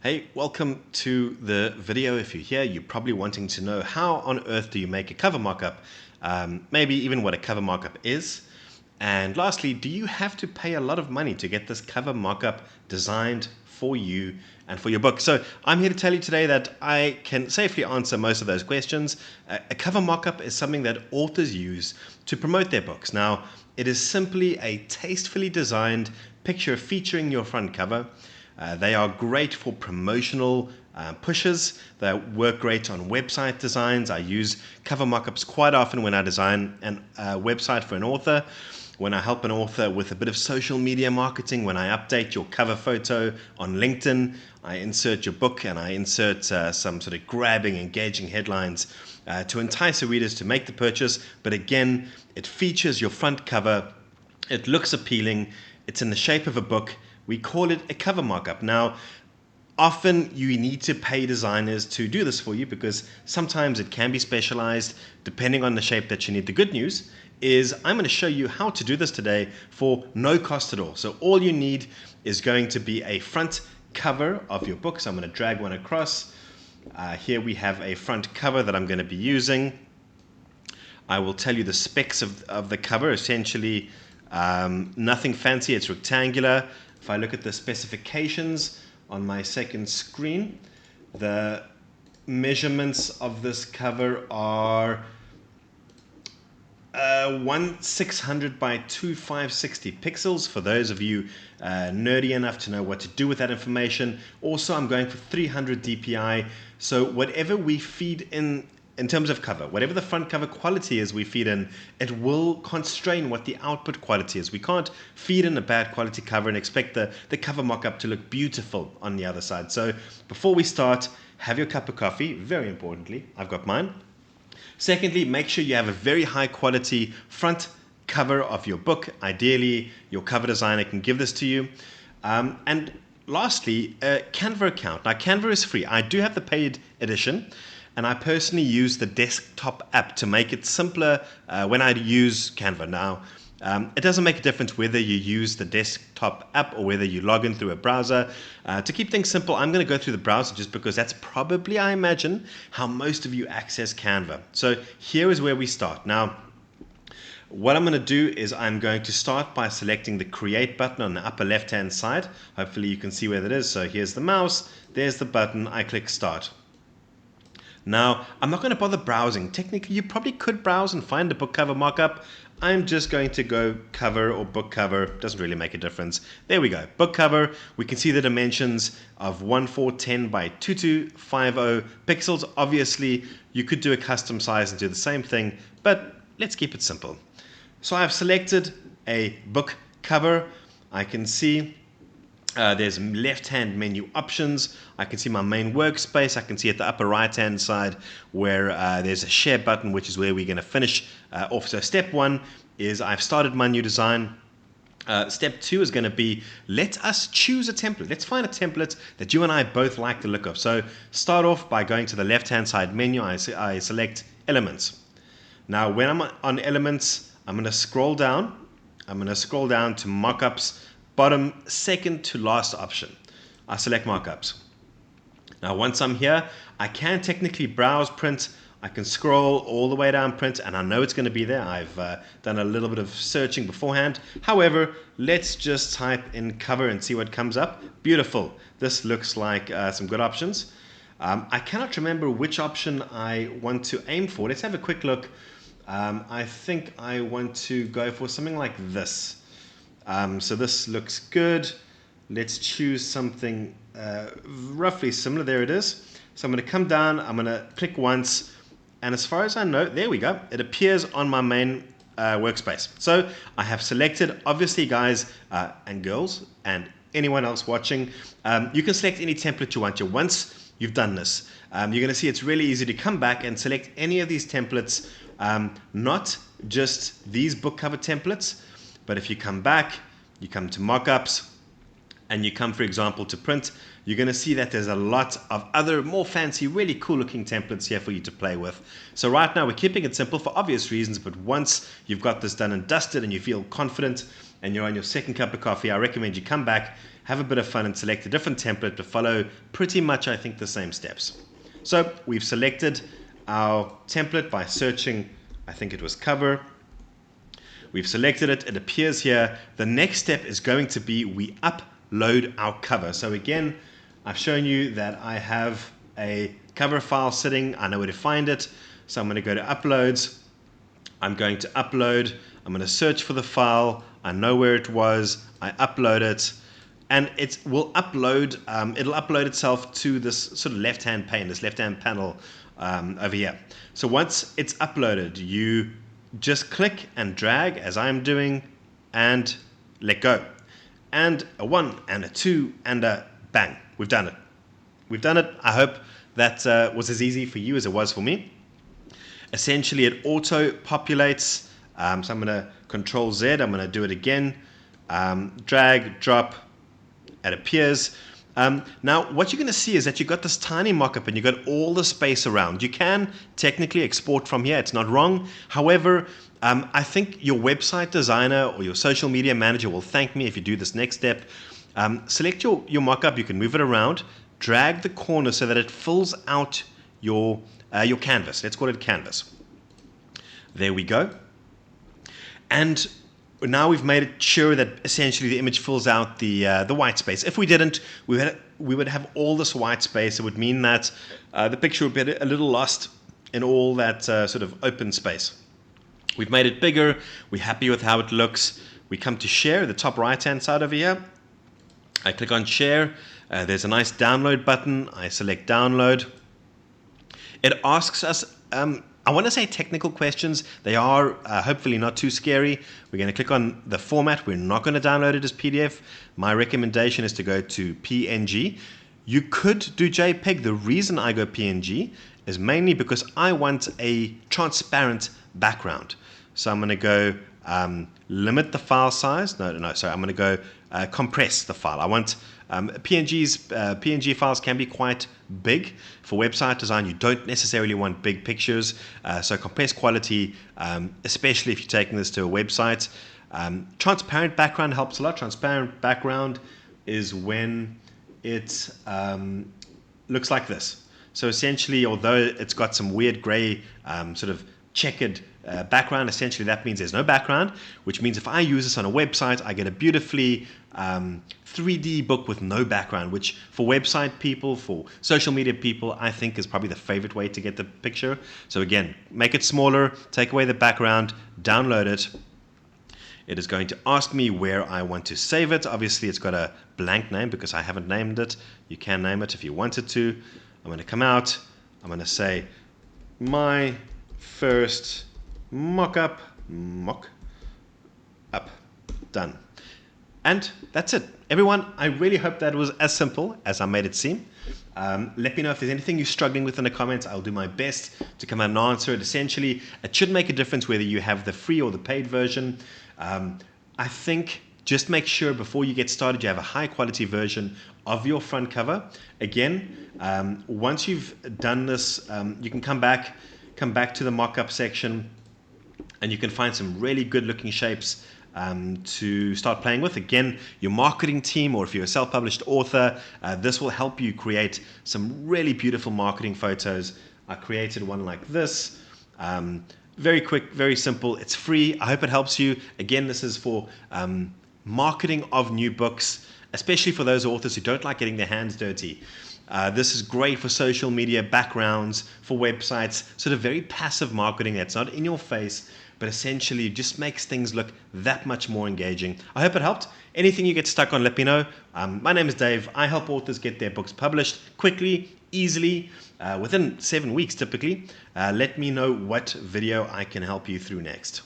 Hey, welcome to the video. If you're here, you're probably wanting to know how on earth do you make a cover mockup, maybe even what a cover mockup is. And lastly, do you have to pay a lot of money to get this cover mockup designed for you and for your book? So I'm here to tell you today that I can safely answer most of those questions. A cover mockup is something that authors use to promote their books. Now, it is simply a tastefully designed picture featuring your front cover. They are great for promotional pushes. They work great on website designs. I use cover mockups quite often when I design a website for an author, when I help an author with a bit of social media marketing, when I update your cover photo on LinkedIn, I insert your book and I insert some sort of grabbing, engaging headlines to entice the readers to make the purchase. But again, it features your front cover. It looks appealing. It's in the shape of a book. We call it a cover mockup. Now, often you need to pay designers to do this for you because sometimes it can be specialized depending on the shape that you need. The good news is I'm going to show you how to do this today for no cost at all. So all you need is going to be a front cover of your book. So I'm going to drag one across. Here we have a front cover that I'm going to be using. I will tell you the specs of the cover. Essentially, nothing fancy. It's rectangular. If I look at the specifications on my second screen, the measurements of this cover are 1600 by 2560 pixels for those of you nerdy enough to know what to do with that information. Also, I'm going for 300 dpi, so whatever we feed in terms of cover, whatever the front cover quality is we feed in, it will constrain what the output quality is. We can't feed in a bad quality cover and expect the cover mock-up to look beautiful on the other side. So before we start, have your cup of coffee. Very importantly, I've got mine. Secondly, make sure you have a very high quality front cover of your book. Ideally, your cover designer can give this to you. And lastly, a Canva account. Now, Canva is free. I do have the paid edition, and I personally use the desktop app to make it simpler when I use Canva. Now, it doesn't make a difference whether you use the desktop app or whether you log in through a browser. To keep things simple, I'm going to go through the browser just because that's probably, I imagine, how most of you access Canva. So here is where we start. Now, what I'm going to do is I'm going to start by selecting the Create button on the upper left-hand side. Hopefully you can see where that is. So here's the mouse, there's the button, I click Start. Now, I'm not going to bother browsing. Technically, you probably could browse and find a book cover mockup. I'm just going to go cover or book cover. Doesn't really make a difference. There we go. Book cover. We can see the dimensions of 1410 by 2250 pixels. Obviously, you could do a custom size and do the same thing, but let's keep it simple. So I've selected a book cover. I can see there's left-hand menu options. I can see my main workspace. I can see at the upper right-hand side where there's a share button, which is where we're going to finish off. So step one is I've started my new design. Step two is going to be let us choose a template. Let's find a template that you and I both like the look of. So start off by going to the left-hand side menu. I select Elements. Now, when I'm on Elements, I'm going to scroll down. I'm going to scroll down to Mockups. Bottom second to last option, I select Mockups. Now, once I'm here, I can technically browse print. I can scroll all the way down print, and I know it's going to be there. I've done a little bit of searching beforehand. However, let's just type in cover and see what comes up. Beautiful. This looks like some good options. I cannot remember which option I want to aim for. Let's have a quick look. I think I want to go for something like this. So this looks good. Let's choose something roughly similar. There it is. So I'm going to come down. I'm going to click once. And as far as I know, there we go. It appears on my main workspace. So I have selected, obviously, guys and girls and anyone else watching, you can select any template you want. Once you've done this, you're going to see it's really easy to come back and select any of these templates, not just these book cover templates. But if you come back, you come to Mockups, and you come, for example, to print, you're going to see that there's a lot of other more fancy, really cool looking templates here for you to play with. So right now we're keeping it simple for obvious reasons, but once you've got this done and dusted and you feel confident and you're on your second cup of coffee, I recommend you come back have a bit of fun and select a different template to follow pretty much, I think, the same steps. So we've selected our template by searching, I think it was cover. We've selected it, it appears here. The next step is going to be we upload our cover. So again, I've shown you that I have a cover file sitting. I know where to find it. So I'm going to go to uploads. I'm going to upload. I'm going to search for the file. I know where it was. I upload it. And it will upload, it'll upload itself to this sort of left-hand pane, this left-hand panel over here. So once it's uploaded, you just click and drag as I'm doing and let go. And a 1 and a 2 and a bang. We've done it. We've done it. I hope that was as easy for you as it was for me. Essentially, it auto-populates. So I'm going to Control Z. I'm going to do it again. Drag, drop. It appears. Now, what you're going to see is that you've got this tiny mockup and you've got all the space around. You can technically export from here. It's not wrong. However, I think your website designer or your social media manager will thank me if you do this next step. Select your mockup. You can move it around. Drag the corner so that it fills out your canvas. Let's call it canvas. There we go. And now we've made it sure that essentially the image fills out the white space. If we didn't, we would have all this white space. It would mean that the picture would be a little lost in all that sort of open space. We've made it bigger. We're happy with how it looks. We come to share, the top right-hand side over here. I click on share. There's a nice download button. I select download. It asks us, I want to say technical questions. They are hopefully not too scary. We're going to click on the format. We're not going to download it as PDF. My recommendation is to go to PNG. You could do JPEG. The reason I go PNG is mainly because I want a transparent background. So I'm going to go limit the file size. No, sorry. I'm going to go compress the file. I want PNG files can be quite big. For website design, you don't necessarily want big pictures. So compressed quality, especially if you're taking this to a website. Transparent background helps a lot. Transparent background is when it looks like this. So essentially, although it's got some weird gray sort of checkered background, essentially that means there's no background, which means if I use this on a website, I get a beautifully 3D book with no background, which for website people, for social media people, I think is probably the favorite way to get the picture. So again, make it smaller, take away the background, download it. It is going to ask me where I want to save it. Obviously, it's got a blank name because I haven't named it. You can name it if you wanted to. I'm going to come out. I'm going to say my first mock-up, done. And that's it. Everyone, I really hope that was as simple as I made it seem. Let me know if there's anything you're struggling with in the comments. I'll do my best to come out and answer it. Essentially, it should make a difference whether you have the free or the paid version. I think just make sure before you get started you have a high quality version of your front cover. Again, once you've done this, you can come back to the mock-up section and you can find some really good looking shapes to start playing with. Again, your marketing team, or if you're a self-published author, this will help you create some really beautiful marketing photos. I created one like this. Very quick, very simple. It's free. I hope it helps you. Again, this is for marketing of new books, especially for those authors who don't like getting their hands dirty. This is great for social media backgrounds, for websites, sort of very passive marketing that's not in your face, but essentially just makes things look that much more engaging. I hope it helped. Anything you get stuck on, let me know. My name is Dave. I help authors get their books published quickly, easily, within 7 weeks typically. Let me know what video I can help you through next.